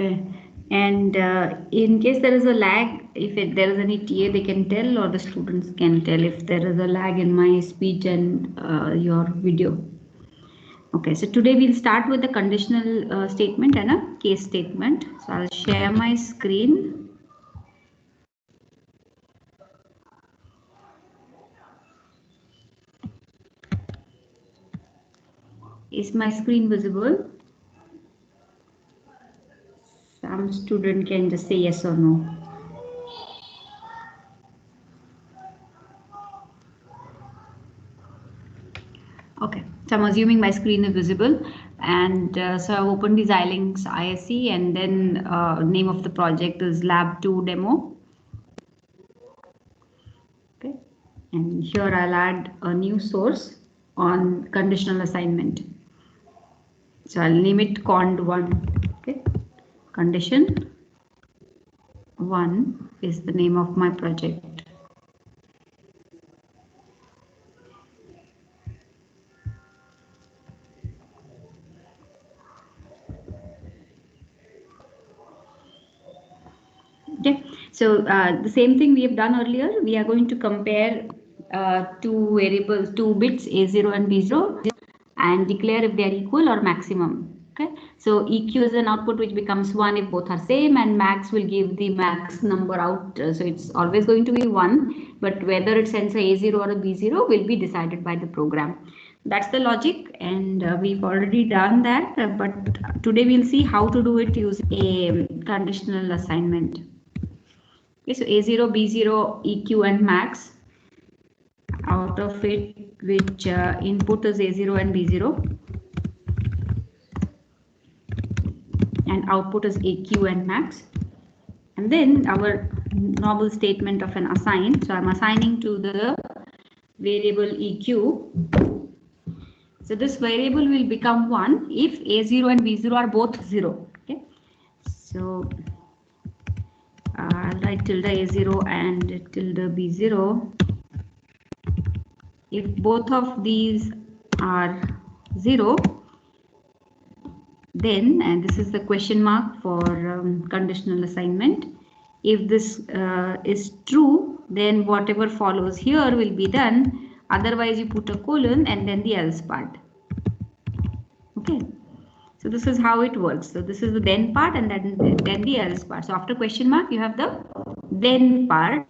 Okay. And in case there is a lag, if there is any TA, they can tell, or the students can tell if there is a lag in my speech and your video. Okay, so today we'll start with the conditional statement and a case statement. So I'll share my screen. Is my screen visible? Some student can just say yes or no. Okay, so I'm assuming my screen is visible, and so I've opened the Xilinx ISE, and then name of the project is Lab 2 Demo. Okay, and here I'll add a new source on conditional assignment. So I'll name it cond1. Okay, condition 1 is the name of my project. Okay, so the same thing we have done earlier. We are going to compare two variables, two bits A0 and B0, and declare if they are equal or maximum. Okay, so EQ is an output which becomes 1 if both are same, and max will give the max number out. So it's always going to be 1, but whether it sends a A0 or a B0 will be decided by the program. That's the logic, and we've already done that, but today we'll see how to do it using a conditional assignment. Okay, so A0, B0, EQ and max. Out of it, which input is A0 and B0, and output is AQ and max. And then our normal statement of an assign. So I'm assigning to the variable EQ. So this variable will become 1 if A0 and B0 are both 0. Okay, so I'll write tilde A0 and tilde B0. If both of these are 0, then, and this is the question mark for conditional assignment, if this is true, then whatever follows here will be done. Otherwise, you put a colon and then the else part. Okay, so this is how it works. So this is the then part, and then the else part. So after question mark, you have the then part.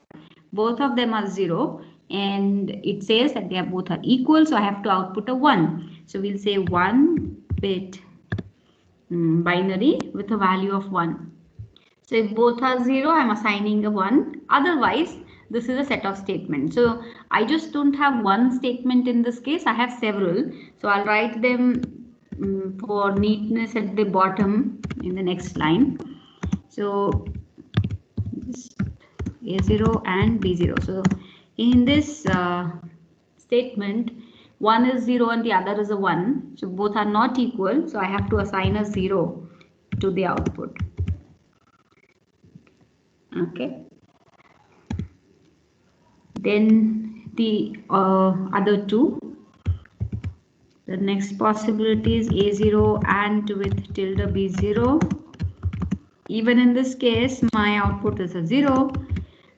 Both of them are 0, and it says that they are both are equal, so I have to output a 1. So we'll say 1 bit binary with a value of 1. So if both are 0, I'm assigning a 1. Otherwise, this is a set of statements. So I just don't have one statement in this case. I have several. So I'll write them for neatness at the bottom in the next line. So A0 and B0. So in this statement, one is 0 and the other is a 1. So both are not equal. So I have to assign a 0 to the output. Okay. Then the other two. The next possibility is A0 and with tilde B0. Even in this case, my output is a 0.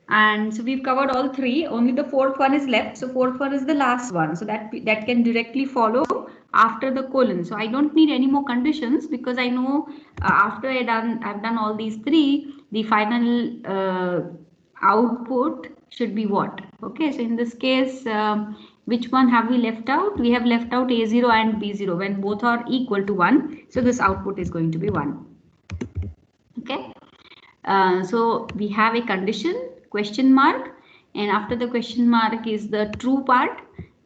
And so we've covered all three. Only the fourth one is left. So fourth one is the last one. So that can directly follow after the colon. So I don't need any more conditions, because I know after I've done all these three, the final output should be what? Okay, so in this case, which one have we left out? We have left out A0 and B0 when both are equal to 1. So this output is going to be 1. Okay, so we have a condition, question mark, and after the question mark is the true part,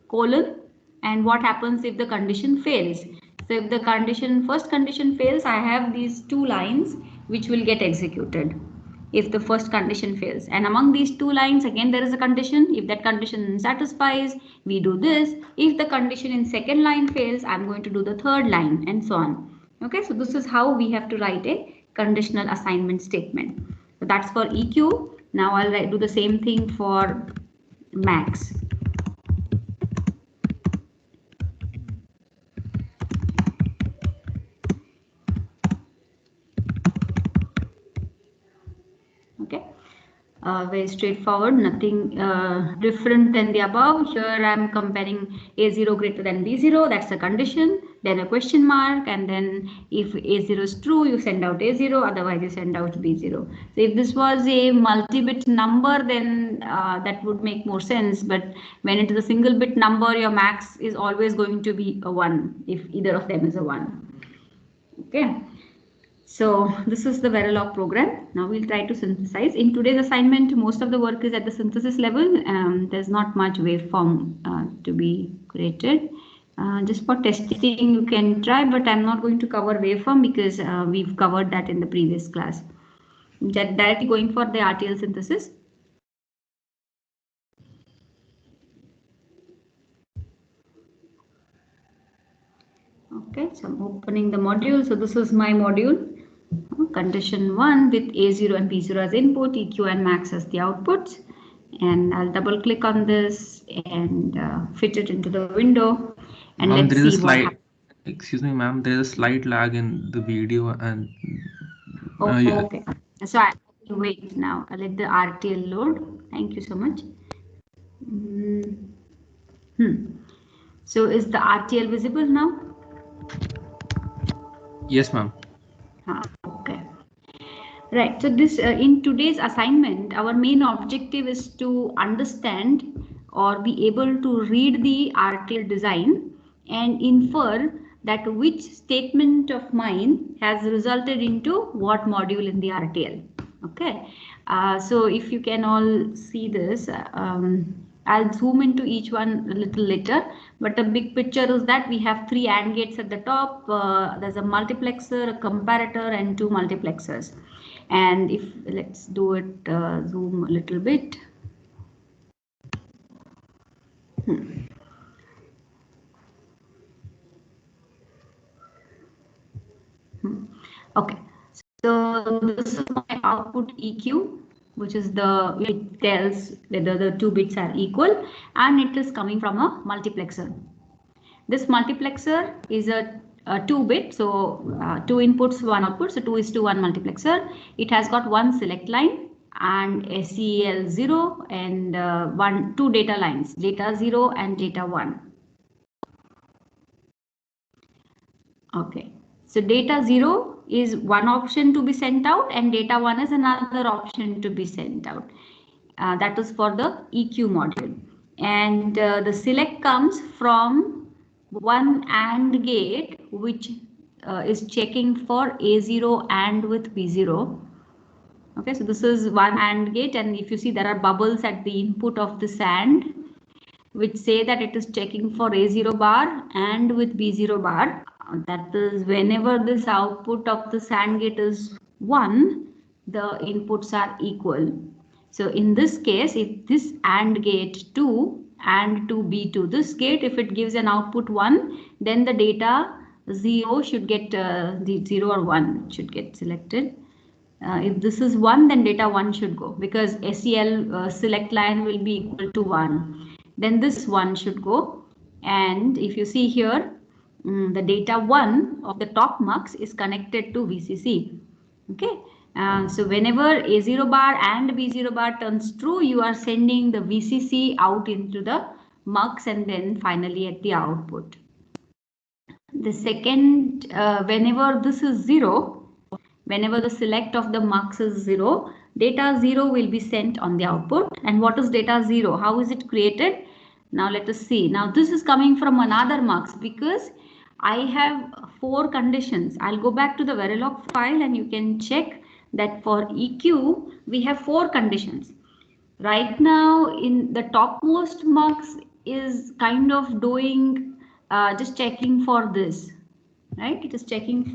colon, and what happens if the condition fails. So if the first condition fails, I have these two lines which will get executed if the first condition fails. And among these two lines, again there is a condition. If that condition satisfies, we do this. If the condition in second line fails, I'm going to do the third line, and so on. Okay, so this is how we have to write a conditional assignment statement. So that's for EQ. Now I'll do the same thing for max. very straightforward, nothing different than the above. Here I am comparing A0 greater than B0, that's the condition, then a question mark, and then if A0 is true, you send out A0, otherwise you send out B0. So if this was a multi-bit number, then that would make more sense, but when it is a single bit number, your max is always going to be a 1 if either of them is a 1. Okay. So this is the Verilog program. Now we'll try to synthesize. In today's assignment, most of the work is at the synthesis level. There's not much waveform to be created. Just for testing, you can try, but I'm not going to cover waveform because we've covered that in the previous class. Directly going for the RTL synthesis. Okay, so I'm opening the module. So this is my module. Condition 1 with A0 and B0 as input, EQ and max as the outputs. And I'll double click on this and fit it into the window. And let's see what happens. Excuse me, ma'am, there is a slight lag in the video and... yeah. Okay, so I will wait now. I'll let the RTL load. Thank you so much. So is the RTL visible now? Yes, ma'am. Okay. Right. So this in today's assignment, our main objective is to understand or be able to read the RTL design and infer that which statement of mine has resulted into what module in the RTL. Okay. So if you can all see this, I'll zoom into each one a little later, but the big picture is that we have 3 AND gates at the top. There's a multiplexer, a comparator, and 2 multiplexers. And if let's do it, zoom a little bit. Okay, so this is my output EQ, which is it tells whether the 2 bits are equal, and it is coming from a multiplexer. This multiplexer is a 2-bit, so 2 inputs, 1 output, so 2:1 multiplexer. It has got 1 select line and SEL0 and 2 data lines, data 0 and data 1. Okay, so data 0 is one option to be sent out and data 1 is another option to be sent out. That is for the EQ module. And the select comes from one AND gate which is checking for A0 and with B0. Okay, so this is one AND gate, and if you see there are bubbles at the input of this AND which say that it is checking for A0 bar and with B0 bar. That is, whenever this output of the AND gate is 1, the inputs are equal. So in this case, if this AND gate 2 and 2B2, this gate, if it gives an output 1, then the data 0 should get the 0 or 1 should get selected. If this is 1, then data 1 should go because SEL select line will be equal to 1. Then this 1 should go. And if you see here, the data 1 of the top mux is connected to VCC. Okay. So whenever A0 bar and B0 bar turns true, you are sending the VCC out into the mux and then finally at the output. The second, whenever this is 0, whenever the select of the mux is 0, data 0 will be sent on the output. And what is data 0? How is it created? Now let us see. Now this is coming from another mux because I have 4 conditions. I'll go back to the Verilog file and you can check that for EQ we have 4 conditions. Right now in the topmost mux is kind of doing just checking for this, right? It is checking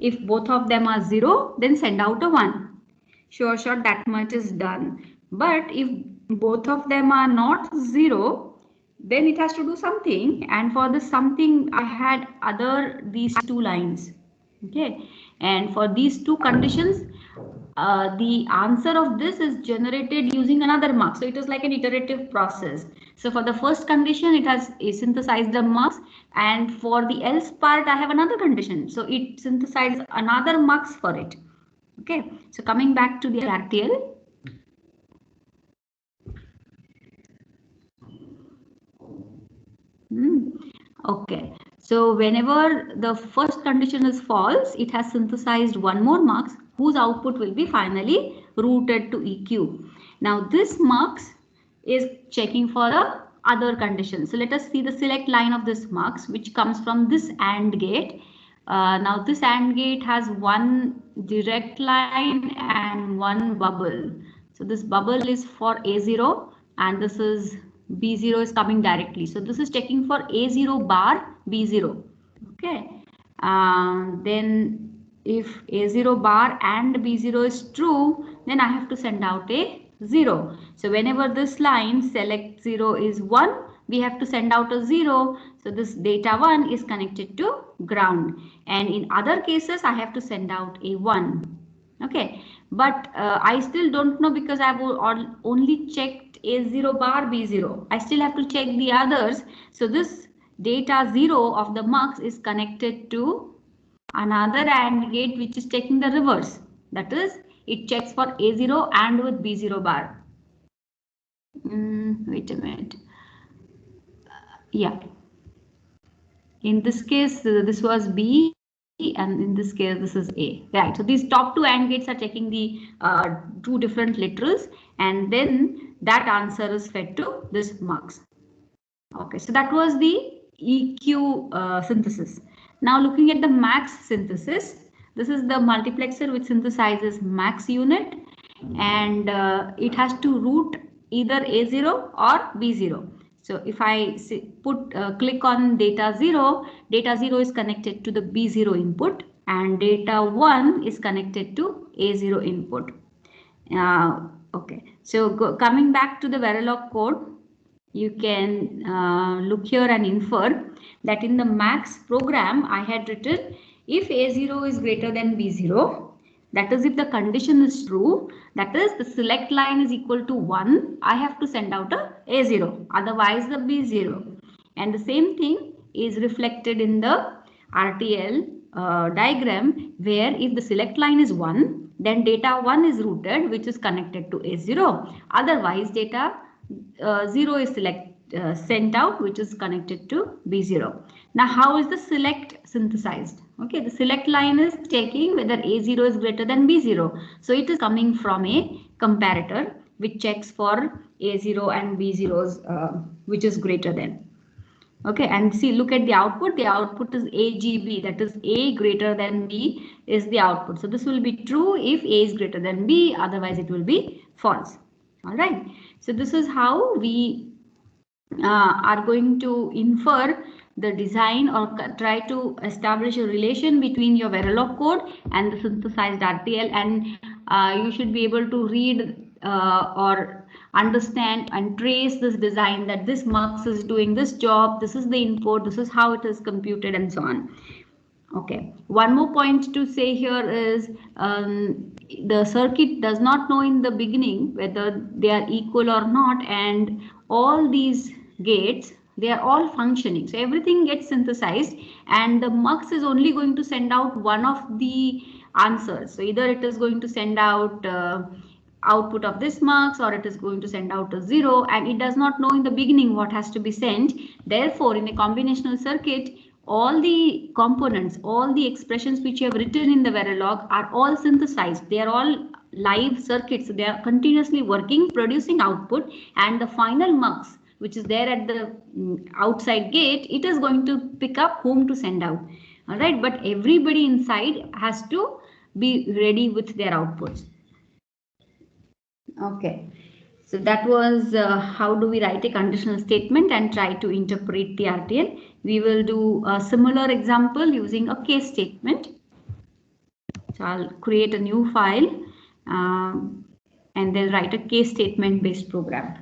if both of them are 0, then send out a 1. Sure, that much is done. But if both of them are not 0, then it has to do something, and for this something I had these 2 lines. Okay, and for these 2 conditions the answer of this is generated using another mux, so it is like an iterative process. So for the first condition it has synthesized the mux, and for the else part I have another condition, so it synthesizes another mux for it. Okay, so coming back to the RTL. Okay, so whenever the first condition is false, it has synthesized one more mux whose output will be finally routed to EQ. Now this mux is checking for the other condition. So let us see the select line of this mux, which comes from this AND gate. Now this AND gate has one direct line and one bubble. So this bubble is for A0 and this is B0 is coming directly. So this is checking for A0 bar B0. Okay. Then if A0 bar and B0 is true, then I have to send out a 0. So whenever this line select 0 is 1, we have to send out a 0. So this data 1 is connected to ground. And in other cases, I have to send out a 1. Okay. But I still don't know because I've only checked A0 bar B0. I still have to check the others. So this data 0 of the mux is connected to another AND gate which is checking the reverse. That is, it checks for A0 and with B0 bar. Wait a minute. Yeah. In this case, this was B, and in this case, this is A. Right. So these top two AND gates are checking the two different literals, and then that answer is fed to this mux. Okay. So that was the EQ synthesis. Now looking at the max synthesis, this is the multiplexer which synthesizes max unit, and it has to route either A0 or B0. So if I click on data 0 is connected to the B0 input and data 1 is connected to A0 input. Okay, so coming back to the Verilog code, you can look here and infer that in the max program I had written if A0 is greater than B0, that is if the condition is true, that is the select line is equal to 1, I have to send out a A0, otherwise the B0. And the same thing is reflected in the RTL diagram, where if the select line is 1, then data 1 is routed, which is connected to A0, otherwise data 0 is sent out, which is connected to B0. Now how is the select synthesized? Okay, the select line is checking whether A0 is greater than B0. So it is coming from a comparator which checks for A0 and B0's which is greater than. Okay, and see, look at the output. The output is AGB, that is A greater than B is the output. So this will be true if A is greater than B, otherwise it will be false. All right. So this is how we are going to infer the design or try to establish a relation between your Verilog code and the synthesized RTL, and you should be able to read or understand and trace this design, that this mux is doing this job, this is the input, this is how it is computed, and so on. Okay, one more point to say here is the circuit does not know in the beginning whether they are equal or not, and all these gates, they are all functioning. So everything gets synthesized and the mux is only going to send out one of the answers. So either it is going to send out output of this mux, or it is going to send out a 0, and it does not know in the beginning what has to be sent. Therefore, in a combinational circuit, all the components, all the expressions which you have written in the Verilog are all synthesized. They are all live circuits. They are continuously working, producing output, and the final mux, which is there at the outside gate, it is going to pick up whom to send out. All right, but everybody inside has to be ready with their outputs. Okay, so that was how do we write a conditional statement and try to interpret the RTL. We will do a similar example using a case statement. So I'll create a new file and then write a case statement based program.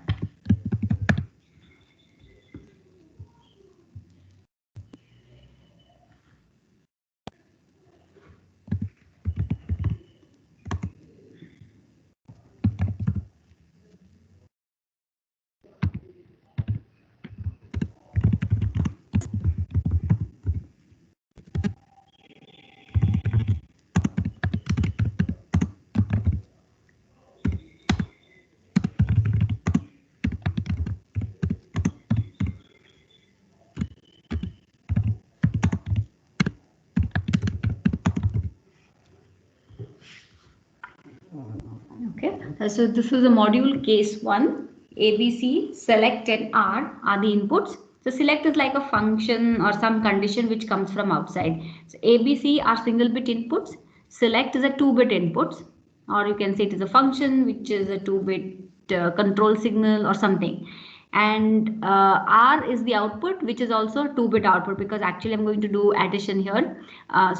So this is a module case 1. ABC, select and R are the inputs. So select is like a function or some condition which comes from outside. So ABC are single bit inputs. Select is a 2-bit inputs, or you can say it is a function which is a 2-bit control signal or something. And R is the output, which is also a 2-bit output, because actually I'm going to do addition here.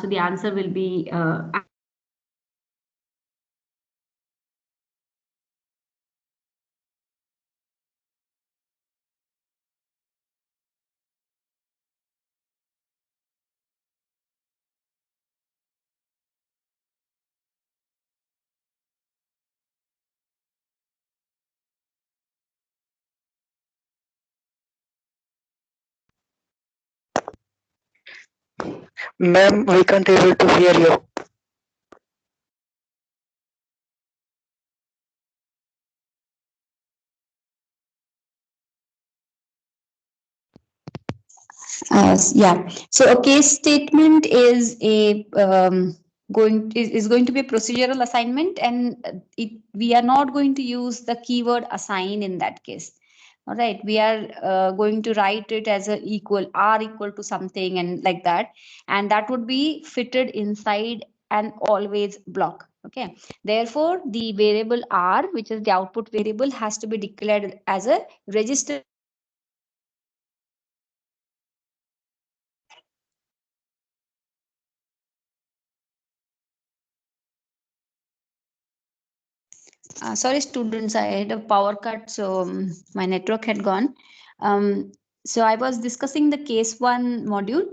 So the answer will be Ma'am, we can't able to hear you. Yeah. So a case statement is a is going to be a procedural assignment, and we are not going to use the keyword assign in that case. All right, we are going to write it as a equal r equal to something and like that, and that would be fitted inside an always block. Okay, therefore the variable r, which is the output variable, has to be declared as a register. Sorry, students, I had a power cut, so my network had gone. So I was discussing the case 1 module,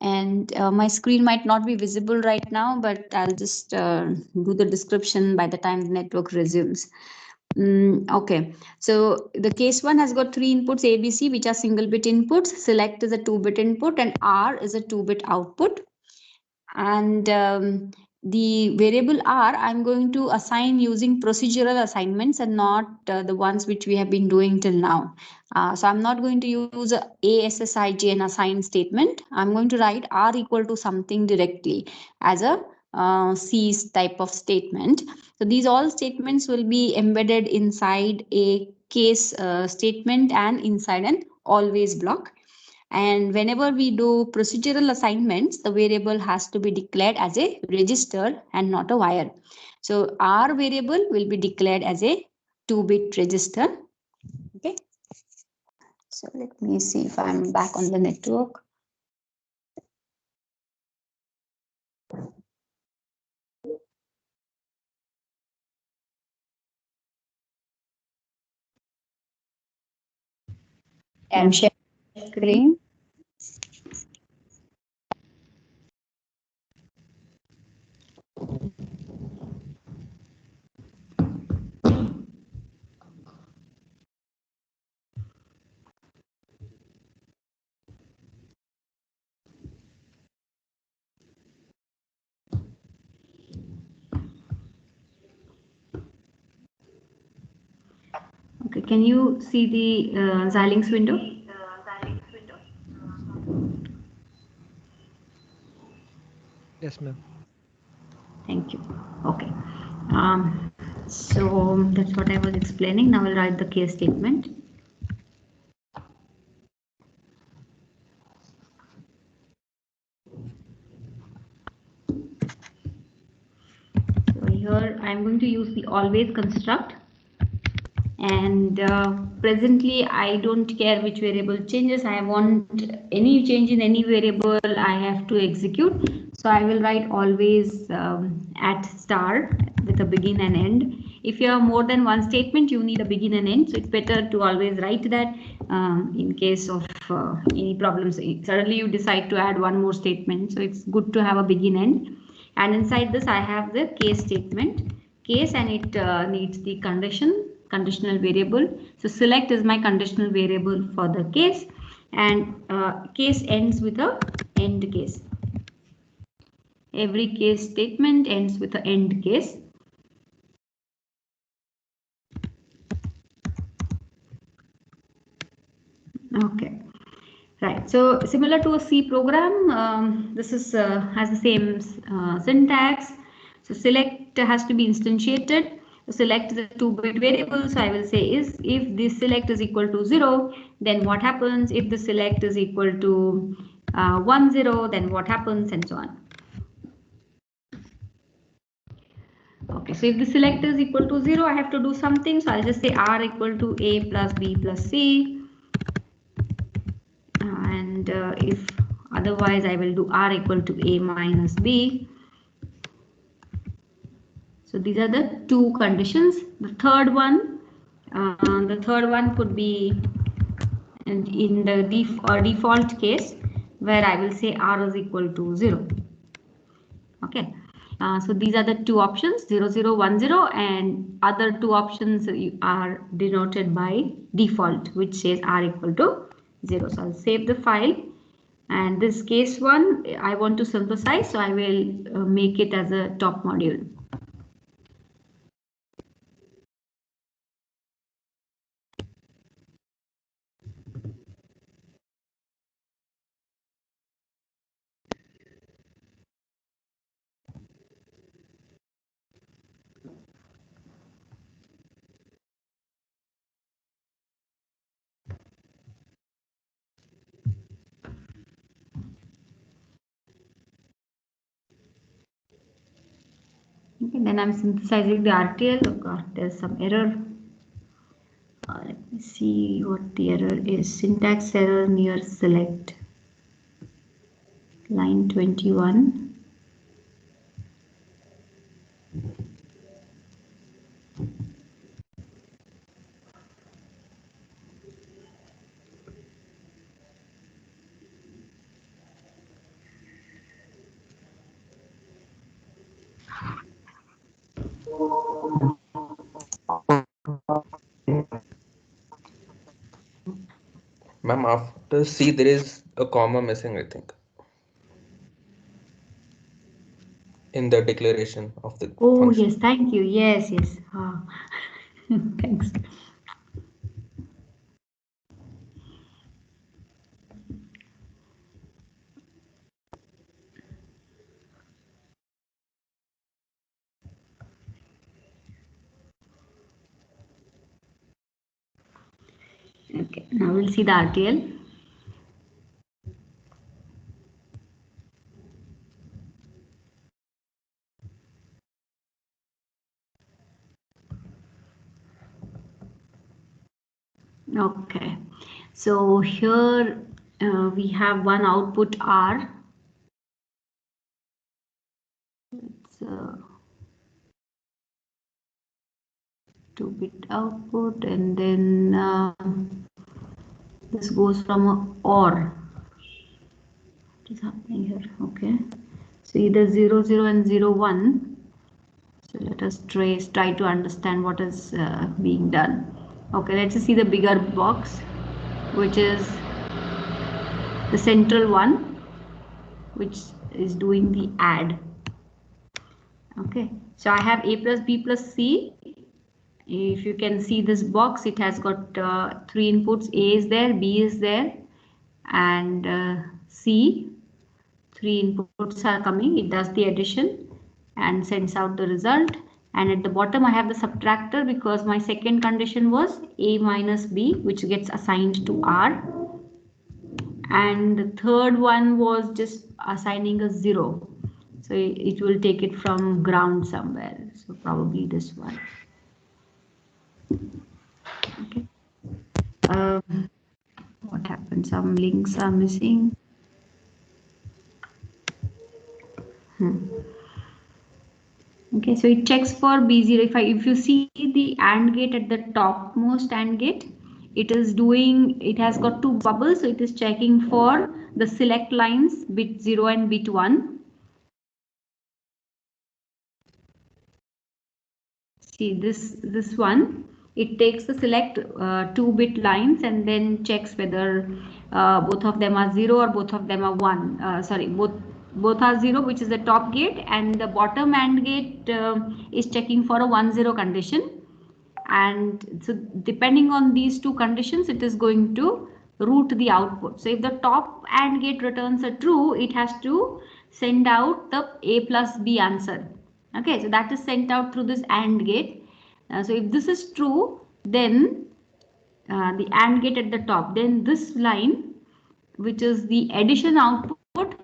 and my screen might not be visible right now, but I'll just do the description by the time the network resumes. Okay, so the case 1 has got 3 inputs ABC, which are single bit inputs. Select is a 2-bit input, and R is a 2-bit output. And the variable R, I'm going to assign using procedural assignments and not the ones which we have been doing till now. So I'm not going to use a ASSIJ and assign statement. I'm going to write R equal to something directly as a C type of statement. So these all statements will be embedded inside a case statement and inside an always block. And whenever we do procedural assignments, the variable has to be declared as a register and not a wire. So our variable will be declared as a 2-bit register. Okay. So let me see if I'm back on the network. I'm sharing screen. Okay, can you see the Xilinx window? Yes, ma'am. Thank you. Okay. So that's what I was explaining. Now I'll write the case statement. So here I'm going to use the always construct, and presently I don't care which variable changes. I want any change in any variable I have to execute. So I will write always at star with a begin and end. If you have more than one statement, you need a begin and end. So it's better to always write that in case of any problems. Suddenly you decide to add one more statement. So it's good to have a begin end. And inside this I have the case statement, case, and it needs the conditional variable. So select is my conditional variable for the case, and case ends with a end case. Every case statement ends with an end case. Okay. Right, so similar to a C program, this is has the same syntax. So select has to be instantiated. Select is a 2-bit variable, so I will say is if this select is equal to 0, then what happens? If the select is equal to 1 0, then what happens, and so on. Okay, so if the select is equal to 0, I have to do something, so I'll just say r equal to a plus b plus c, and if otherwise I will do r equal to a minus b. So these are the two conditions. The third one could be in the default case where I will say r is equal to 0. Okay, so these are the two options, 0 0 1 0, and other two options are denoted by default, which says r equal to 0. So I'll save the file, and this case one I want to synthesize, so I will make it as a top module. Okay, then I'm synthesizing the RTL. Oh God, there's some error. Let me see what the error is. Syntax error near select. Line 21. Ma'am, after C there is a comma missing, I think, in the declaration of the Oh, function. yes, thank you. Yes, yes. Thanks. Okay, now we'll see the RTL. Okay, so here we have one output R. It's a 2-bit output, and then this goes from a OR. What is happening here? Okay, so either 0 0 and 0 1. So let us try to understand what is being done. Okay, let's see the bigger box, which is the central one, which is doing the add. Okay, so I have a plus b plus c. If you can see this box, it has got 3 inputs. A is there, B is there, and C. 3 inputs are coming. It does the addition and sends out the result. And at the bottom I have the subtractor because my second condition was a minus b, which gets assigned to R. And the third one was just assigning a 0. So it will take it from ground somewhere. So probably this one. Okay. What happened? Some links are missing. Okay, so it checks for B0. If you see the AND gate at the topmost AND gate, it has got 2 bubbles, so it is checking for the select lines bit 0 and bit 1. See this one, it takes the select 2-bit lines and then checks whether both of them are 0 or both of them are 1. Sorry, both are 0, which is the top gate, and the bottom AND gate is checking for a 1 0 condition. And so depending on these two conditions, it is going to route the output. So if the top AND gate returns a true, it has to send out the a plus b answer. Okay, so that is sent out through this AND gate. So if this is true, then the AND gate at the top, then this line, which is the addition output,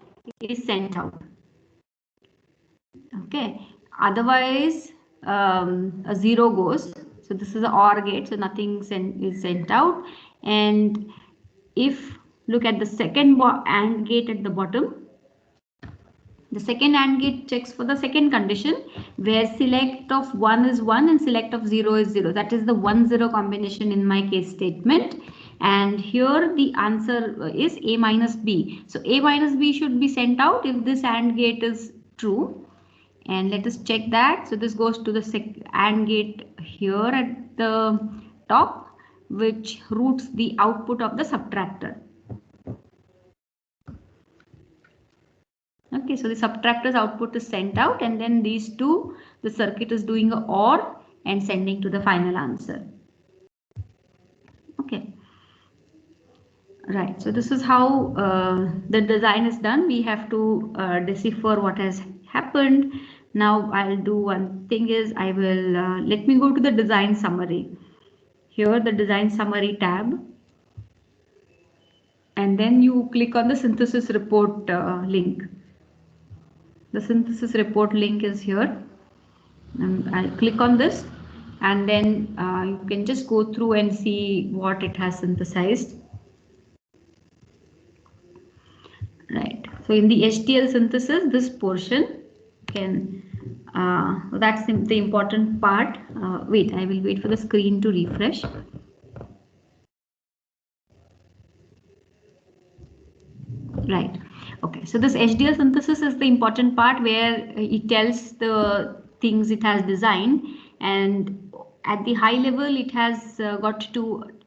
is sent out. Okay, otherwise a 0 goes. So this is an OR gate, so nothing is sent out. And if look at the second AND gate at the bottom, the second AND gate checks for the second condition where select of 1 is 1 and select of 0 is 0. That is the 1-0 combination in my case statement. And here the answer is A minus B. So A minus B should be sent out if this AND gate is true. And let us check that. So this goes to the AND gate here at the top, which routes the output of the subtractor. Okay, so the subtractor's output is sent out, and then these two, the circuit is doing a OR and sending to the final answer. Okay. Right, so this is how the design is done. We have to decipher what has happened. Now I'll do one thing is I will let me go to the design summary. Here the design summary tab, and then you click on the synthesis report link. The synthesis report link is here. I'll click on this, and then you can just go through and see what it has synthesized. Right, so in the HDL synthesis, this portion can, that's the important part. Wait, I will wait for the screen to refresh. Right, okay, so this HDL synthesis is the important part where it tells the things it has designed, and at the high level it has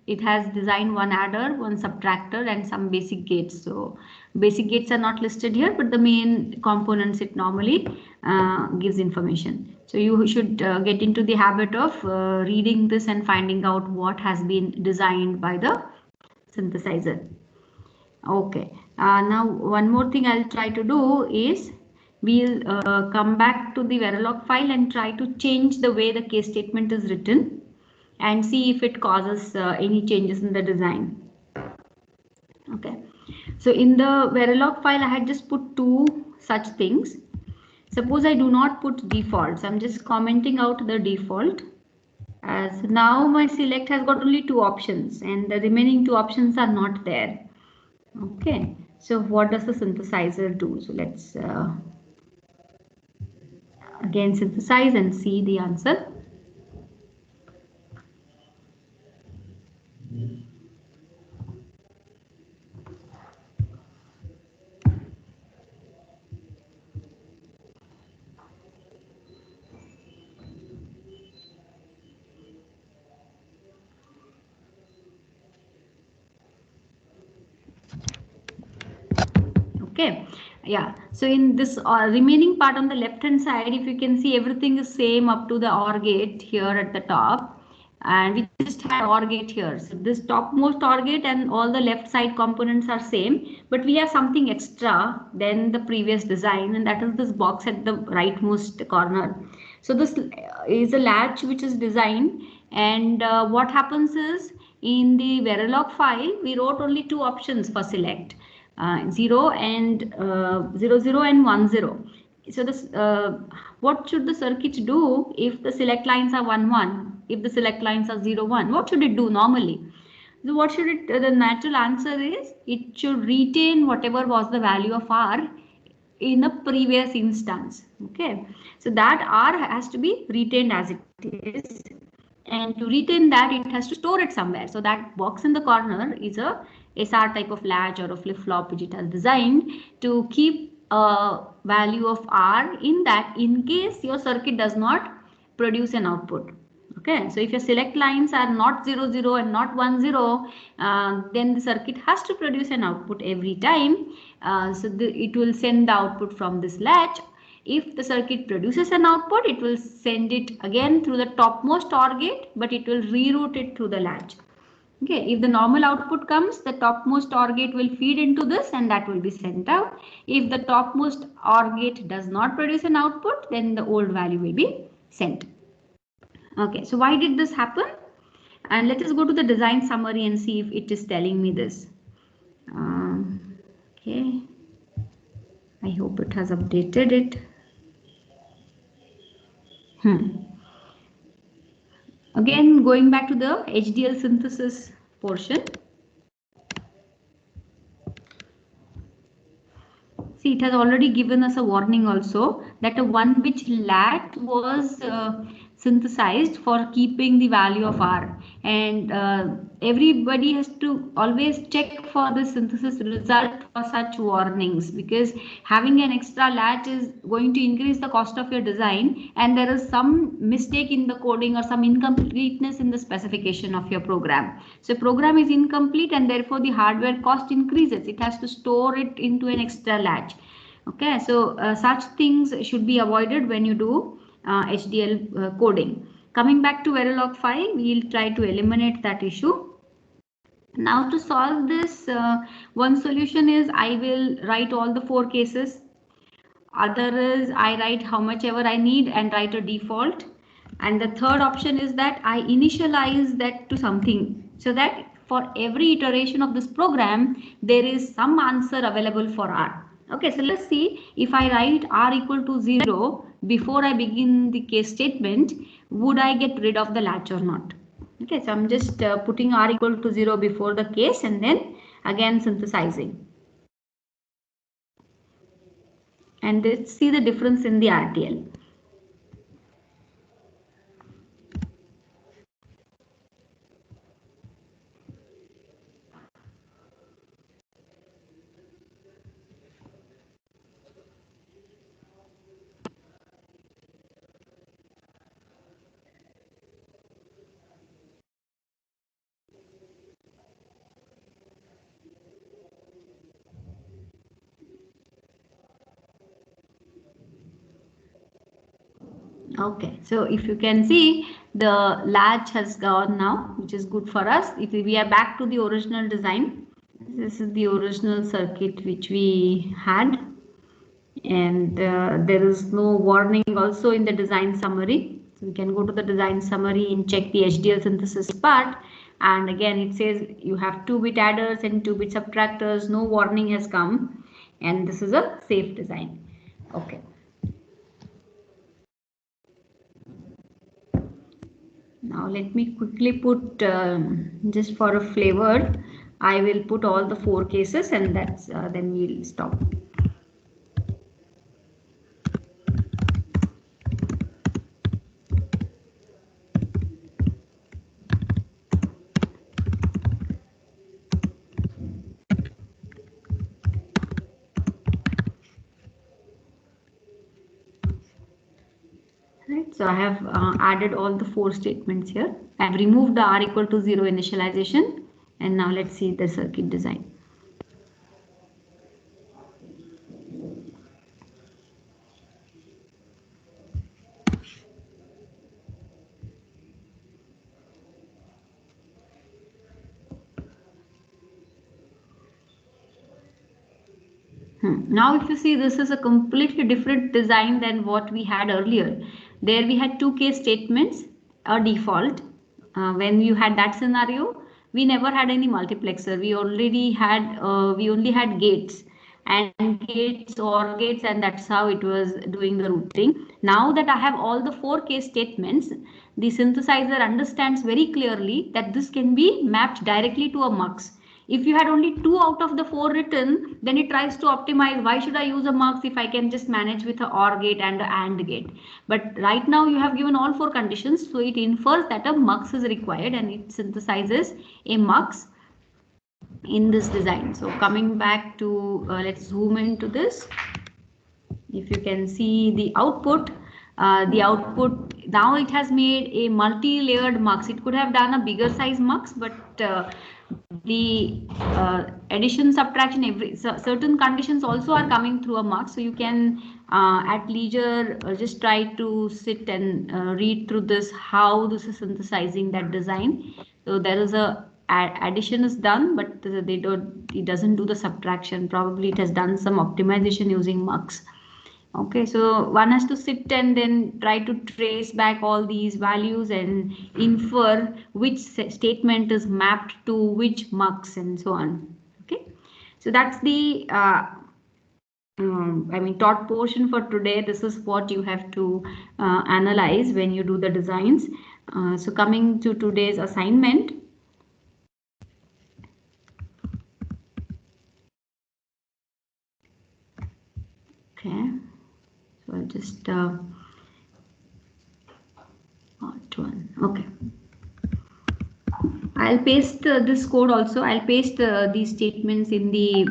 it has designed one adder, one subtractor, and some basic gates. So basic gates are not listed here, but the main components it normally gives information. So you should get into the habit of reading this and finding out what has been designed by the synthesizer. Okay, now one more thing I'll try to do is we'll come back to the Verilog file and try to change the way the case statement is written and see if it causes any changes in the design. Okay, so in the Verilog file I had just put two such things. Suppose I do not put defaults, I'm just commenting out the default. As now my select has got only two options and the remaining two options are not there. Okay, so what does the synthesizer do? So let's again synthesize and see the answer. Okay, yeah, so in this remaining part on the left hand side, if you can see, everything is same up to the OR gate here at the top, and we just had OR gate here. So this topmost OR gate and all the left side components are same, but we have something extra than the previous design, and that is this box at the rightmost corner. So this is a latch which is designed, and what happens is in the Verilog file we wrote only two options for select. 0 and 0 and 1 0. So this what should the circuit do if the select lines are 1 1, if the select lines are 0 1? What should it do normally? So what should it, the natural answer is it should retain whatever was the value of R in a previous instance. Okay, so that R has to be retained as it is, and to retain that it has to store it somewhere. So that box in the corner is a SR type of latch or a flip-flop which it has designed to keep a value of R in that in case your circuit does not produce an output. Okay, so if your select lines are not 0 0 and not 1 0, then the circuit has to produce an output every time. So it will send the output from this latch. If the circuit produces an output, it will send it again through the topmost OR gate, but it will reroute it through the latch. Okay, if the normal output comes, the topmost OR gate will feed into this and that will be sent out. If the topmost OR gate does not produce an output, then the old value will be sent. Okay, so why did this happen? And let us go to the design summary and see if it is telling me this. Okay, I hope it has updated it. Again, going back to the HDL synthesis portion. See, it has already given us a warning also that a 1-bit lat was synthesized for keeping the value of R, and everybody has to always check for the synthesis result for such warnings, because having an extra lat is going to increase the cost of your design, and there is some mistake in the coding or some incompleteness in the specification of your program. So program is incomplete and therefore the hardware cost increases. It has to store it into an extra latch. Okay, so such things should be avoided when you do HDL coding. Coming back to Verilog 5, we'll try to eliminate that issue. Now to solve this, one solution is I will write all the 4 cases. Other is I write how much ever I need and write a default. And the third option is that I initialize that to something, so that for every iteration of this program, there is some answer available for R. Okay, so let's see if I write R equal to 0 before I begin the case statement, would I get rid of the latch or not? Okay, so I'm just putting R equal to 0 before the case and then again synthesizing. And let's see the difference in the RTL. Okay, so if you can see, the latch has gone now, which is good for us. If we are back to the original design, this is the original circuit which we had, and there is no warning also in the design summary. So we can go to the design summary and check the HDL synthesis part, and again it says you have 2-bit adders and 2-bit subtractors. No warning has come, and this is a safe design. Okay. Now let me quickly put, just for a flavor, I will put all the 4 cases, and that's then we'll stop. Right, so I have added all the 4 statements here. I have removed the R equal to 0 initialization, and now let's see the circuit design. Now if you see, this is a completely different design than what we had earlier. There we had 2 case statements, a default. When you had that scenario, we never had any multiplexer. We only had gates and gates or gates, and that's how it was doing the routing. Now that I have all the 4 case statements, the synthesizer understands very clearly that this can be mapped directly to a mux. If you had only 2 out of the 4 written, then it tries to optimize. Why should I use a mux if I can just manage with an OR gate and an AND gate? But right now you have given all 4 conditions, so it infers that a mux is required and it synthesizes a mux in this design. So coming back to, let's zoom into this. If you can see the output, now it has made a multi-layered mux. It could have done a bigger size mux, but the addition, subtraction, certain conditions also are coming through a mux. So you can at leisure just try to sit and read through this, how this is synthesizing that design. So there is a addition is done, but it doesn't do the subtraction. Probably it has done some optimization using mux. Okay, so one has to sit and then try to trace back all these values and infer which statement is mapped to which mux and so on. Okay, so that's the taught portion for today. This is what you have to analyze when you do the designs. So coming to today's assignment. Okay, so I'll just part one. Okay, I'll paste this code also. I'll paste these statements in the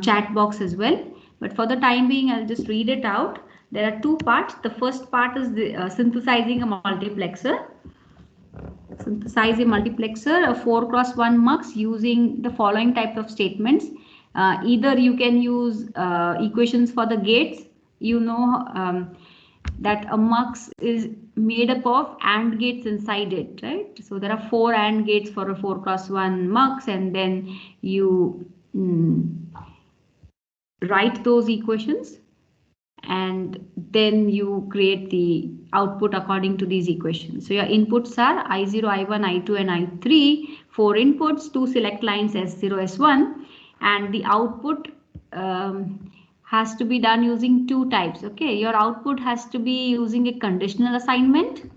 chat box as well. But for the time being, I'll just read it out. There are two parts. The first part is the synthesizing a multiplexer. Synthesize a multiplexer, a 4x1 mux using the following type of statements. Either you can use equations for the gates. You know that a mux is made up of AND gates inside it, right? So there are 4 AND gates for a 4x1 mux, and then you write those equations, and then you create the output according to these equations. So your inputs are I0, I1, I2 and I3, 4 inputs, 2 select lines S0, S1, and the output has to be done using two types. Okay, your output has to be using a conditional assignment,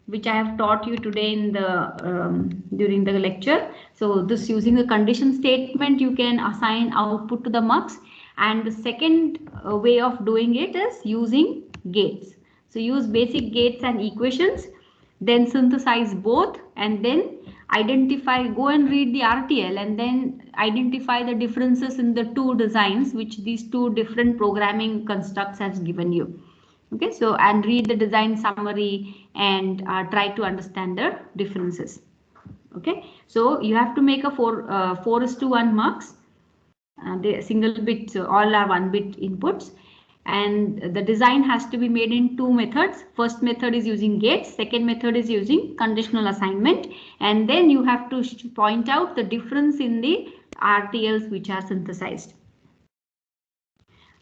which I have taught you today in the during the lecture. So this, using the condition statement, you can assign output to the mux. And the second way of doing it is using gates. So use basic gates and equations, then synthesize both, and then identify, go and read the RTL, and then identify the differences in the two designs which these two different programming constructs has given you. Okay, so and read the design summary and try to understand the differences. Okay, so you have to make a 4:1 mux. The single bit, all are 1 bit inputs, and the design has to be made in two methods. First method is using gates, second method is using conditional assignment, and then you have to point out the difference in the RTLs which are synthesized.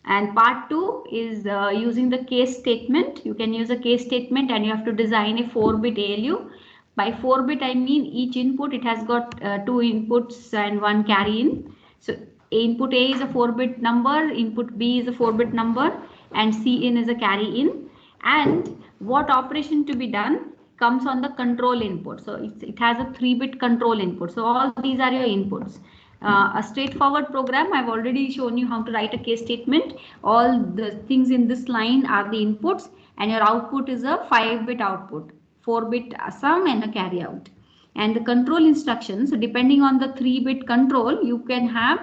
And part 2 is using the case statement. You can use a case statement, and you have to design a 4-bit ALU. By 4-bit, I mean each input, it has got 2 inputs and 1 carry in. So input A is a 4-bit number, input B is a 4-bit number, and C in is a carry in. And what operation to be done comes on the control input. So it has a 3-bit control input. So all these are your inputs. A straightforward program, I've already shown you how to write a case statement. All the things in this line are the inputs, and your output is a 5-bit output, 4-bit sum and a carry out. And the control instructions, so depending on the 3-bit control, you can have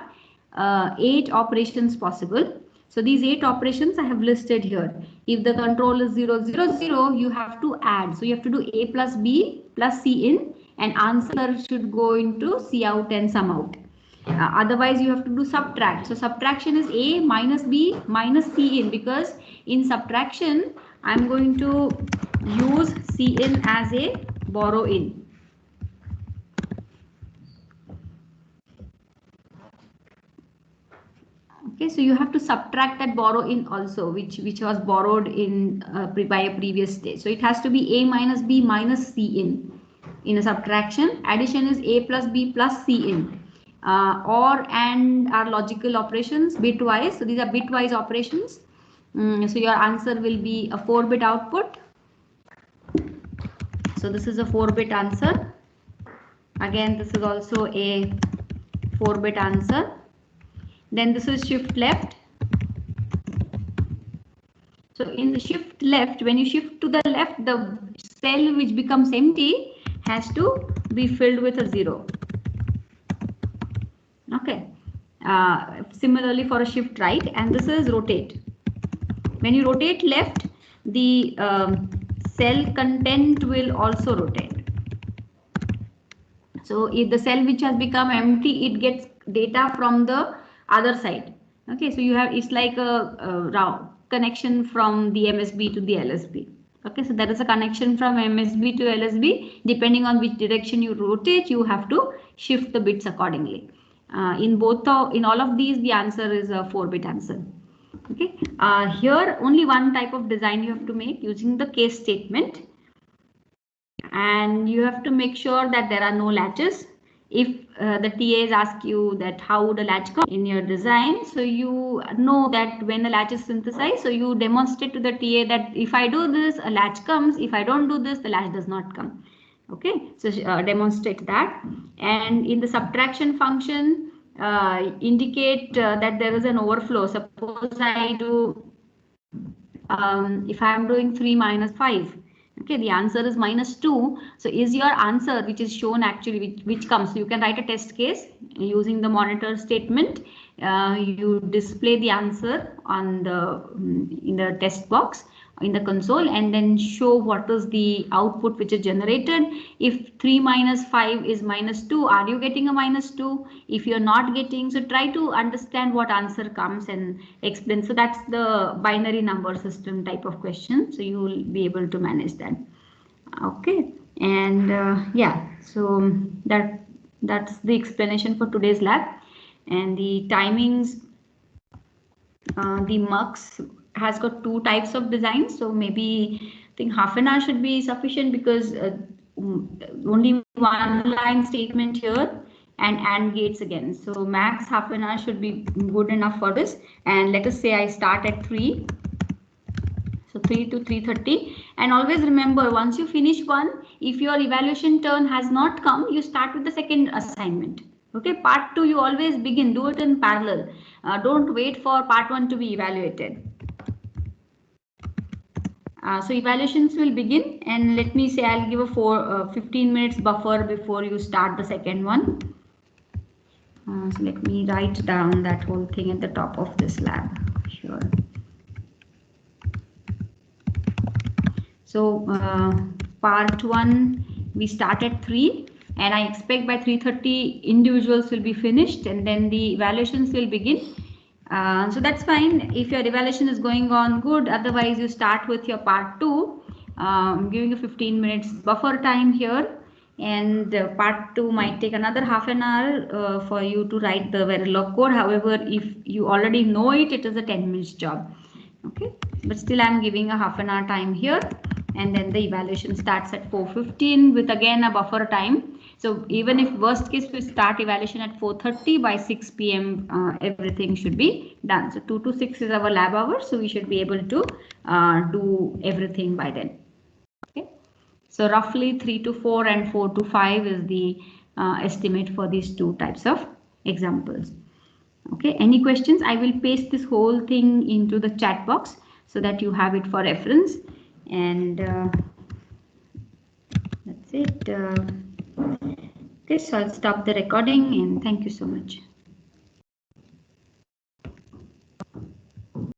8 operations possible. So these 8 operations I have listed here. If the control is 0, 0, 0, you have to add. So you have to do A plus B plus C in, and answer should go into C out and sum out. Otherwise, you have to do subtract. So subtraction is A minus B minus C in, because in subtraction, I'm going to use C in as a borrow in. Okay, so you have to subtract that borrow in also, which was borrowed in by a previous stage. So it has to be A minus B minus C in a subtraction. Addition is A plus B plus C in. Or and are logical operations bitwise. So these are bitwise operations. So your answer will be a 4-bit output. So this is a 4-bit answer. Again, this is also a 4-bit answer. Then this is shift left. So in the shift left, when you shift to the left, the cell which becomes empty has to be filled with a 0. Okay. Similarly for a shift right, and this is rotate. When you rotate left, the cell content will also rotate. So if the cell which has become empty, it gets data from the other side. Okay, so you have, it's like a round connection from the MSB to the LSB. Okay, so there is a connection from MSB to LSB. Depending on which direction you rotate, you have to shift the bits accordingly. In all of these, the answer is a 4-bit answer. Okay, here only one type of design you have to make using the case statement, and you have to make sure that there are no latches. If the TAs ask you that how would a latch come in your design, so you know that when a latch is synthesized, so you demonstrate to the TA that if I do this, a latch comes. If I don't do this, the latch does not come. Okay, so demonstrate that. And in the subtraction function, indicate that there is an overflow. Suppose I do, if I am doing 3 minus 5, okay, the answer is -2. So is your answer which is shown actually which comes? So you can write a test case using the monitor statement. You display the answer on the in the test box in the console, and then show what is the output which is generated. If 3 minus 5 is -2, are you getting a -2? If you're not getting, so try to understand what answer comes and explain. So that's the binary number system type of question, so you will be able to manage that. Okay, and yeah, so that's the explanation for today's lab. And the timings, the mux has got 2 types of designs, so maybe I think half an hour should be sufficient, because only one line statement here and gates again, so max half an hour should be good enough for this. And let us say I start at 3, so 3 to 3:30, and always remember, once you finish one, if your evaluation turn has not come, you start with the second assignment. Okay, part 2 you always begin, do it in parallel. Don't wait for part 1 to be evaluated. So evaluations will begin, and let me say I'll give a 15 minutes buffer before you start the second one. So let me write down that whole thing at the top of this lab. Sure. So part 1 we start at 3, and I expect by 3:30 individuals will be finished, and then the evaluations will begin. So that's fine if your evaluation is going on good. Otherwise, you start with your part 2. I'm giving you 15 minutes buffer time here, and part 2 might take another half an hour for you to write the Verilog code. However, if you already know it, it is a 10 minutes job. Okay, but still I'm giving a half an hour time here, and then the evaluation starts at 4:15 with again a buffer time. So even if worst case we start evaluation at 4:30, by 6 p.m. Everything should be done. So 2 to 6 is our lab hours, so we should be able to do everything by then. Okay, so roughly 3 to 4 and 4 to 5 is the estimate for these 2 types of examples. Okay, any questions? I will paste this whole thing into the chat box so that you have it for reference. And that's it. Okay, so I'll stop the recording, and thank you so much.